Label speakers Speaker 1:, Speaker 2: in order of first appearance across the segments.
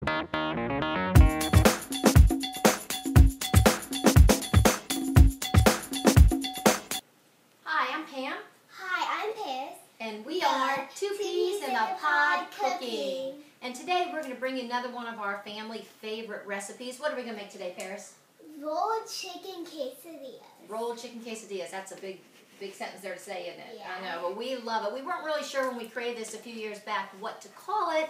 Speaker 1: Hi, I'm Pam.
Speaker 2: Hi, I'm Paris.
Speaker 1: And we are Two Peas in a Pod Cooking. And today we're going to bring you another one of our family favorite recipes. What are we going to make today, Paris?
Speaker 2: Rolled chicken quesadillas.
Speaker 1: Rolled chicken quesadillas. That's a big sentence there to say, isn't it?
Speaker 2: Yeah.
Speaker 1: I know, but we love it. We weren't really sure when we created this a few years back what to call it.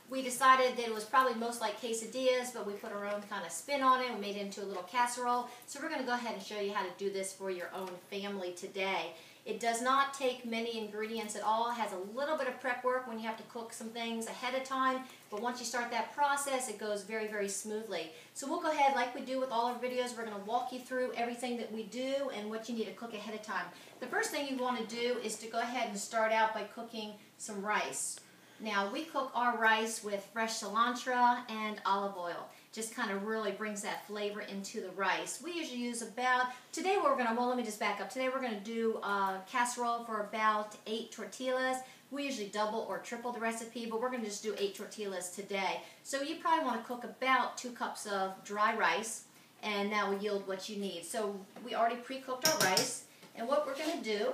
Speaker 1: We decided that it was probably most like quesadillas, but we put our own kind of spin on it. We made it into a little casserole. So we're going to go ahead and show you how to do this for your own family today. It does not take many ingredients at all. It has a little bit of prep work when you have to cook some things ahead of time, but once you start that process, it goes very, very smoothly. So we'll go ahead, like we do with all our videos, we're going to walk you through everything that we do and what you need to cook ahead of time. The first thing you want to do is to go ahead and start out by cooking some rice. Now, we cook our rice with fresh cilantro and olive oil. Just kind of really brings that flavor into the rice. We usually use about, today we're going to, well, let me just back up. Today we're going to do a casserole for about 8 tortillas. We usually double or triple the recipe, but we're going to just do 8 tortillas today. So you probably want to cook about 2 cups of dry rice, and that will yield what you need. So we already pre-cooked our rice, and what we're going to do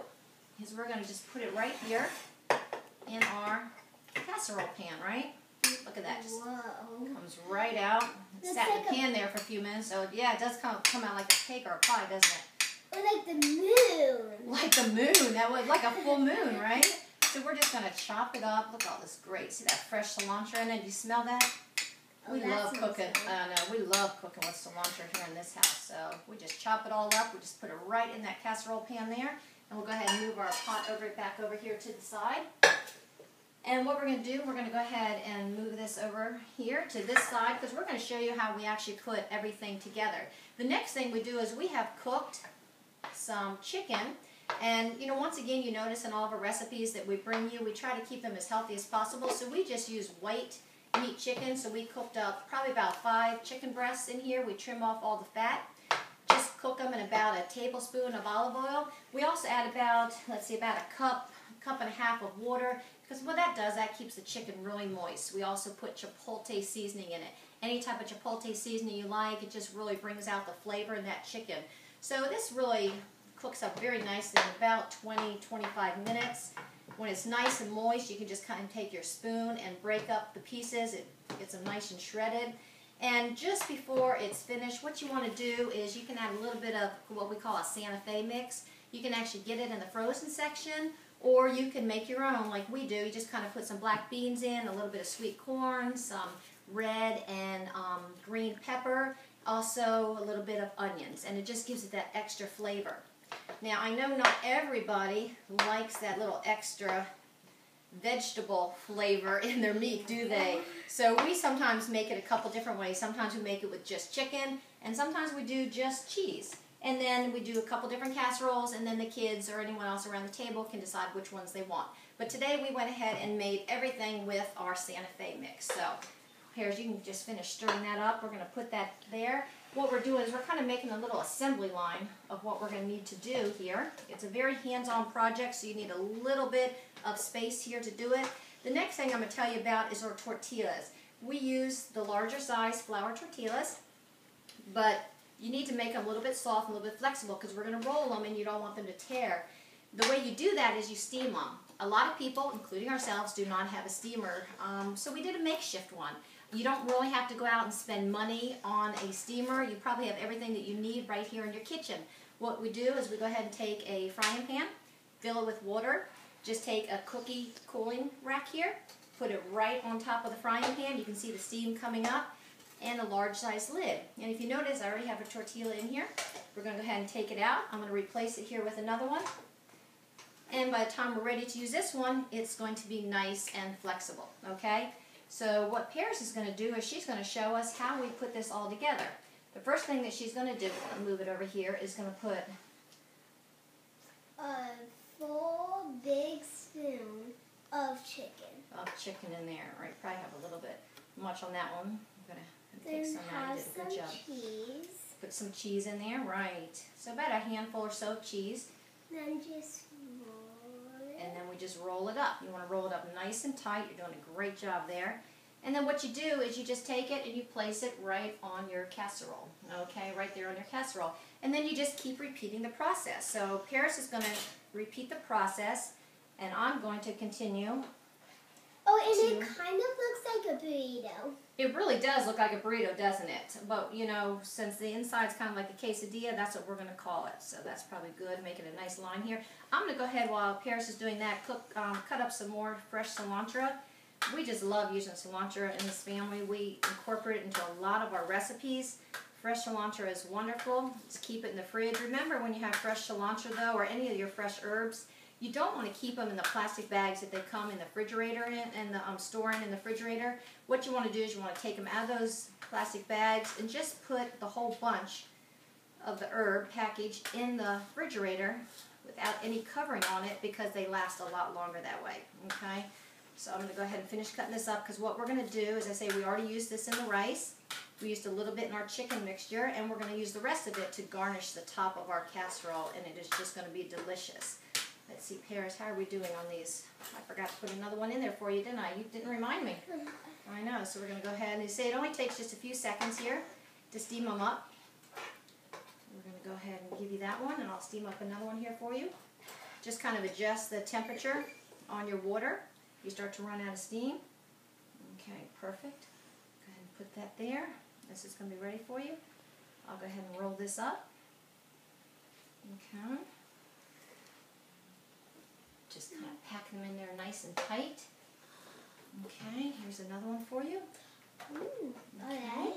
Speaker 1: is we're going to just put it right here in our casserole pan, right? Look at that, just comes right out. It sat in the pan there for a few minutes, so yeah, it does come out like a cake or a pie, doesn't it?
Speaker 2: Or like the moon.
Speaker 1: Like the moon, that was like a full moon, right? So we're just going to chop it up. Look at all this great, see that fresh cilantro in it? Do you smell that? We love cooking, we love cooking with cilantro here in this house. So we just chop it all up, we just put it right in that casserole pan there, and we'll go ahead and move our pot back over here to the side. And what we're going to do, we're going to go ahead and move this over here to this side because we're going to show you how we actually put everything together. The next thing we do is we have cooked some chicken. And, you know, once again, you notice in all of our recipes that we bring you, we try to keep them as healthy as possible. So we just use white meat chicken. So we cooked up probably about 5 chicken breasts in here. We trim off all the fat. Just cook them in about a tablespoon of olive oil. We also add about, let's see, about a cup and a half of water. Because what that does, that keeps the chicken really moist. We also put chipotle seasoning in it. Any type of chipotle seasoning you like, it just really brings out the flavor in that chicken. So this really cooks up very nicely in about 20-25 minutes. When it's nice and moist, you can just kind of take your spoon and break up the pieces. It gets them nice and shredded. And just before it's finished, what you want to do is you can add a little bit of what we call a Santa Fe mix. You can actually get it in the frozen section, or you can make your own like we do. You just kind of put some black beans in, a little bit of sweet corn, some red and green pepper, also a little bit of onions, and it just gives it that extra flavor. Now, I know not everybody likes that little extra vegetable flavor in their meat, do they? So we sometimes make it a couple different ways. Sometimes we make it with just chicken, and sometimes we do just cheese. And then we do a couple different casseroles, and then the kids or anyone else around the table can decide which ones they want. But today we went ahead and made everything with our Santa Fe mix. So, Paris, you can just finish stirring that up. We're going to put that there. What we're doing is we're kind of making a little assembly line of what we're going to need to do here. It's a very hands-on project, so you need a little bit of space here to do it. The next thing I'm going to tell you about is our tortillas. We use the larger size flour tortillas, but you need to make them a little bit soft, a little bit flexible, because we're going to roll them and you don't want them to tear. The way you do that is you steam them. A lot of people, including ourselves, do not have a steamer, so we did a makeshift one. You don't really have to go out and spend money on a steamer. You probably have everything that you need right here in your kitchen. What we do is we go ahead and take a frying pan, fill it with water, just take a cookie cooling rack here, put it right on top of the frying pan. You can see the steam coming up, and a large size lid. And if you notice, I already have a tortilla in here. We're going to go ahead and take it out. I'm going to replace it here with another one. And by the time we're ready to use this one, it's going to be nice and flexible, okay? So what Paris is going to do is she's going to show us how we put this all together. The first thing that she's going to do, I'll move it over here, is going to put
Speaker 2: a full big spoon of chicken.
Speaker 1: In there, right? Probably have a little bit much on that one. I'm going to take
Speaker 2: Then
Speaker 1: some out. You did a good job.
Speaker 2: Cheese.
Speaker 1: Put some cheese in there, right? So about a handful or so of cheese.
Speaker 2: Then just roll it.
Speaker 1: And then we just roll it up. You want to roll it up nice and tight. You're doing a great job there. And then what you do is you just take it and you place it right on your casserole, okay, right there on your casserole. And then you just keep repeating the process. So Paris is going to repeat the process, and I'm going to continue.
Speaker 2: Oh, and it kind of looks like a burrito.
Speaker 1: It really does look like a burrito, doesn't it? But, you know, since the inside's kind of like a quesadilla, that's what we're going to call it. So that's probably good, making a nice line here. I'm going to go ahead while Paris is doing that, cut up some more fresh cilantro. We just love using cilantro in this family. We incorporate it into a lot of our recipes. Fresh cilantro is wonderful. Just keep it in the fridge. Remember, when you have fresh cilantro, though, or any of your fresh herbs, you don't want to keep them in the plastic bags that they come in the refrigerator and the storing in the refrigerator. What you want to do is you want to take them out of those plastic bags and just put the whole bunch of the herb package in the refrigerator without any covering on it, because they last a lot longer that way. Okay? So I'm going to go ahead and finish cutting this up, because what we're going to do, as I say, we already used this in the rice. We used a little bit in our chicken mixture, and we're going to use the rest of it to garnish the top of our casserole, and it is just going to be delicious. Let's see, Paris, how are we doing on these? I forgot to put another one in there for you, didn't I? You didn't remind me. I know, so we're going to go ahead and say it only takes just a few seconds here to steam them up. We're going to go ahead and give you that one, and I'll steam up another one here for you. Just kind of adjust the temperature on your water. You start to run out of steam. Okay, perfect. Go ahead and put that there. This is going to be ready for you. I'll go ahead and roll this up. Okay. Just kind of pack them in there nice and tight. Okay, here's another one for you.
Speaker 2: Ooh,
Speaker 1: Okay.
Speaker 2: alright.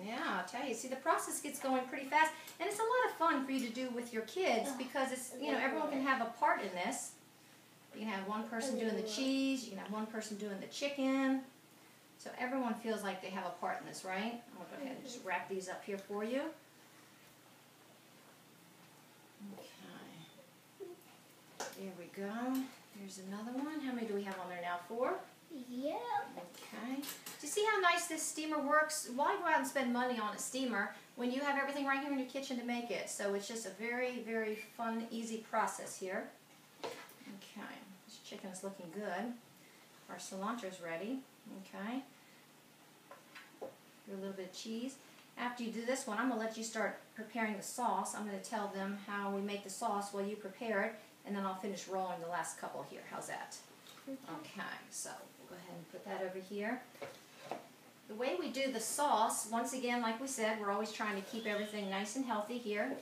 Speaker 1: Yeah, I'll tell you. See, the process gets going pretty fast, and it's a lot of fun for you to do with your kids, because it's, you know, everyone can have a part in this. You can have one person doing the cheese, you can have one person doing the chicken. So everyone feels like they have a part in this, right? I'm going to go ahead and just wrap these up here for you. Okay. There we go. Here's another one. How many do we have on there now? 4?
Speaker 2: Yeah.
Speaker 1: Okay. Do you see how nice this steamer works? Why go out and spend money on a steamer when you have everything right here in your kitchen to make it? So it's just a very, very fun, easy process here. Okay. This chicken is looking good. Our cilantro is ready. Okay. Do a little bit of cheese. After you do this one, I'm going to let you start preparing the sauce. I'm going to tell them how we make the sauce while you prepare it, and then I'll finish rolling the last couple here. How's that? Okay, so we'll go ahead and put that over here. The way we do the sauce, once again, like we said, we're always trying to keep everything nice and healthy here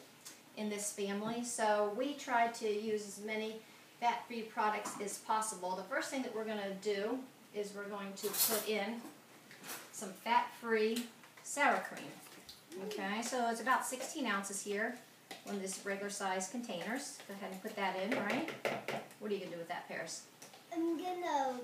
Speaker 1: in this family. So we try to use as many fat-free products as possible. The first thing that we're going to do is we're going to put in some fat-free sour cream. Okay, so it's about 16 ounces here in this regular size containers. Go ahead and put that in, right? What are you going to do with that, Paris?
Speaker 2: I'm gonna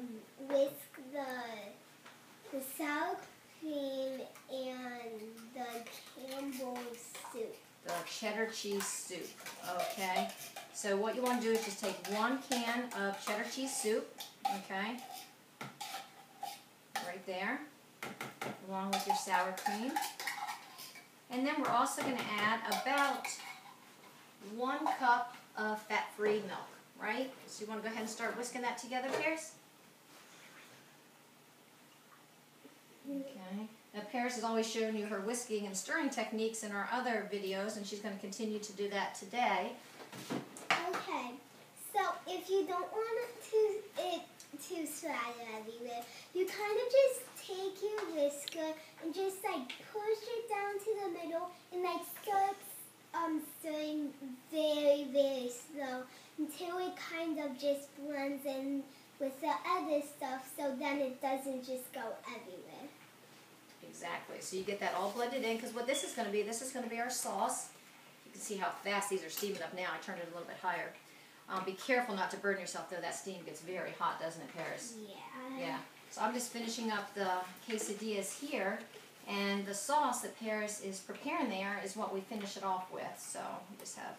Speaker 2: whisk the sour cream and the Campbell's soup.
Speaker 1: The cheddar cheese soup. Okay, so what you want to do is just take 1 can of cheddar cheese soup, okay, right there, along with your sour cream. And then we're also going to add about 1 cup of fat-free milk, right? So you want to go ahead and start whisking that together, Paris? Okay. Now, Paris has always shown you her whisking and stirring techniques in our other videos, and she's going to continue to do that today.
Speaker 2: Okay, so if you don't want it to splatter everywhere, you kind of just take your whisker and just like push it down to the middle and like start stirring very, very slow until it kind of just blends in with the other stuff, so then it doesn't just go everywhere.
Speaker 1: Exactly. So you get that all blended in, because what this is going to be our sauce. You can see how fast these are steaming up now. I turned it a little bit higher. Be careful not to burn yourself, though. That steam gets very hot, doesn't it, Paris?
Speaker 2: Yeah.
Speaker 1: Yeah. So I'm just finishing up the quesadillas here, and the sauce that Paris is preparing there is what we finish it off with. So we just have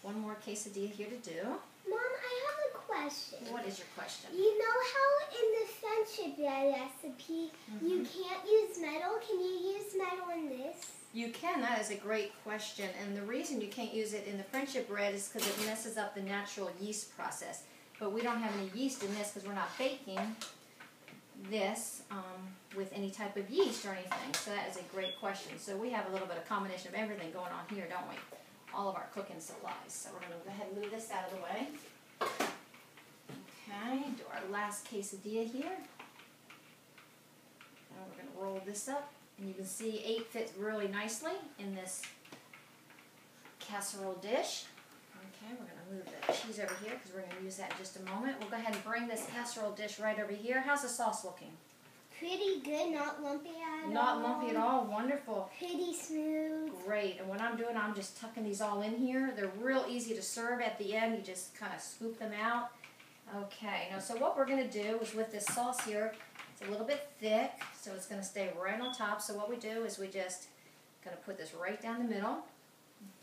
Speaker 1: one more quesadilla here to do.
Speaker 2: Mom, I have a question.
Speaker 1: What is your question?
Speaker 2: You know how in the friendship bread recipe you can't use metal? Can you use metal in this?
Speaker 1: You can. That is a great question. And the reason you can't use it in the friendship bread is because it messes up the natural yeast process. But we don't have any yeast in this because we're not baking. this with any type of yeast or anything? So that is a great question. So we have a little bit of combination of everything going on here, don't we? All of our cooking supplies. So we're going to go ahead and move this out of the way. Okay, do our last quesadilla here. And we're going to roll this up. And you can see 8 fits really nicely in this casserole dish. Okay, we're going to move the cheese over here because we're going to use that in just a moment. We'll go ahead and bring this casserole dish right over here. How's the sauce looking?
Speaker 2: Pretty good, not lumpy at all.
Speaker 1: Not lumpy at all, wonderful.
Speaker 2: Pretty smooth.
Speaker 1: Great, and what I'm doing, I'm just tucking these all in here. They're real easy to serve at the end. You just kind of scoop them out. Okay, now so what we're going to do is with this sauce here, it's a little bit thick, so it's going to stay right on top. So what we do is we just going to put this right down the middle,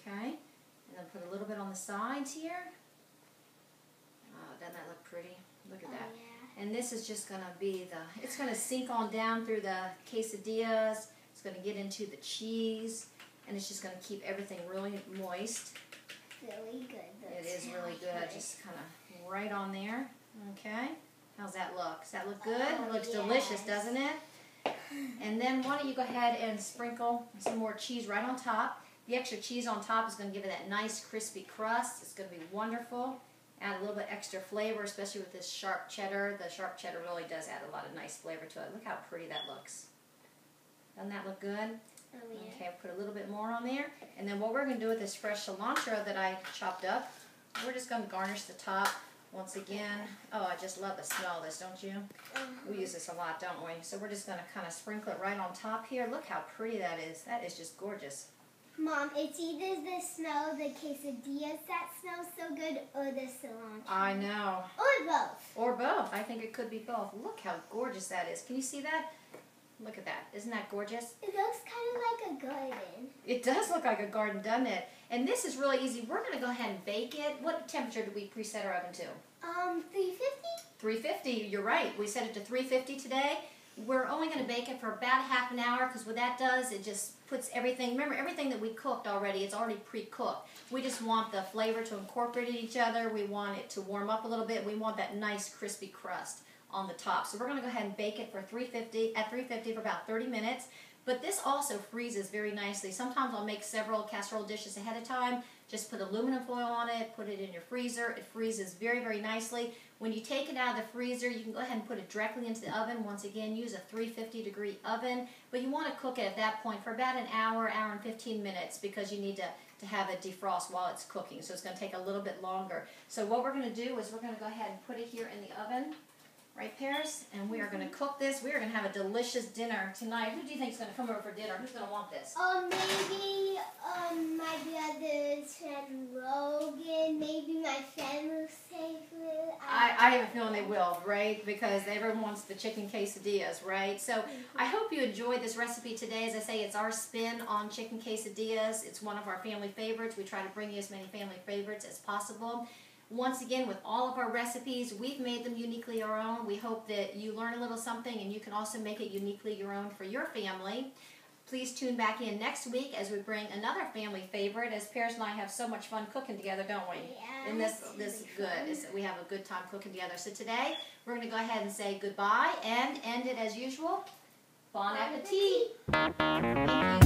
Speaker 1: okay, and then put a little bit on the sides here. Oh, doesn't that look pretty? Look at that.
Speaker 2: Yeah.
Speaker 1: And this is just going to be it's going to sink on down through the quesadillas. It's going to get into the cheese, and it's just going to keep everything really moist.
Speaker 2: Really good.
Speaker 1: It is really good. Just kind of right on there. Okay. How's that look? Does that look good?
Speaker 2: Oh,
Speaker 1: It looks
Speaker 2: yes.
Speaker 1: delicious, doesn't it? And then why don't you go ahead and sprinkle some more cheese right on top. The extra cheese on top is going to give it that nice crispy crust. It's going to be wonderful. Add a little bit extra flavor, especially with this sharp cheddar. The sharp cheddar really does add a lot of nice flavor to it. Look how pretty that looks. Doesn't that look good?
Speaker 2: Oh, yeah.
Speaker 1: Okay, I'll put a little bit more on there. And then what we're going to do with this fresh cilantro that I chopped up, we're just going to garnish the top once again. Oh, I just love the smell of this, don't you? We use this a lot, don't we? So we're just going to kind of sprinkle it right on top here. Look how pretty that is. That is just gorgeous.
Speaker 2: Mom, it's either the smell of the quesadillas that smells so good or the cilantro.
Speaker 1: I know.
Speaker 2: Or both.
Speaker 1: Or both. I think it could be both. Look how gorgeous that is. Can you see that? Look at that. Isn't that gorgeous?
Speaker 2: It looks kind of like a garden.
Speaker 1: It does look like a garden, doesn't it? And this is really easy. We're going to go ahead and bake it. What temperature did we preset our oven to?
Speaker 2: 350?
Speaker 1: 350. You're right. We set it to 350 today. We're only going to bake it for about half an hour because what that does, it just puts everything, remember everything that we cooked already, it's already pre-cooked. We just want the flavor to incorporate each other. We want it to warm up a little bit. We want that nice crispy crust on the top. So we're going to go ahead and bake it for 350 for about 30 minutes. But this also freezes very nicely. Sometimes I'll make several casserole dishes ahead of time. Just put aluminum foil on it, put it in your freezer. It freezes very, very nicely. When you take it out of the freezer, you can go ahead and put it directly into the oven. Once again, use a 350-degree oven. But you want to cook it at that point for about an hour, hour and 15 minutes because you need to have it defrost while it's cooking. So it's going to take a little bit longer. So what we're going to do is we're going to go ahead and put it here in the oven. Right, Paris? And we are going to cook this. We are going to have a delicious dinner tonight. Who do you think is going to come over for dinner? Who's going to want this?
Speaker 2: Maybe my brother's friend Logan. Maybe my family's favorite.
Speaker 1: I have a feeling they will, right? Because everyone wants the chicken quesadillas, right? So I hope you enjoyed this recipe today. As I say, it's our spin on chicken quesadillas. It's one of our family favorites. We try to bring you as many family favorites as possible. Once again, with all of our recipes, we've made them uniquely our own. We hope that you learn a little something and you can also make it uniquely your own for your family. Please tune back in next week as we bring another family favorite, as Paris and I have so much fun cooking together, don't we?
Speaker 2: Yeah.
Speaker 1: And this is good. We have a good time cooking together. So today, we're going to go ahead and say goodbye and end it as usual. Bon appetit! Thank you.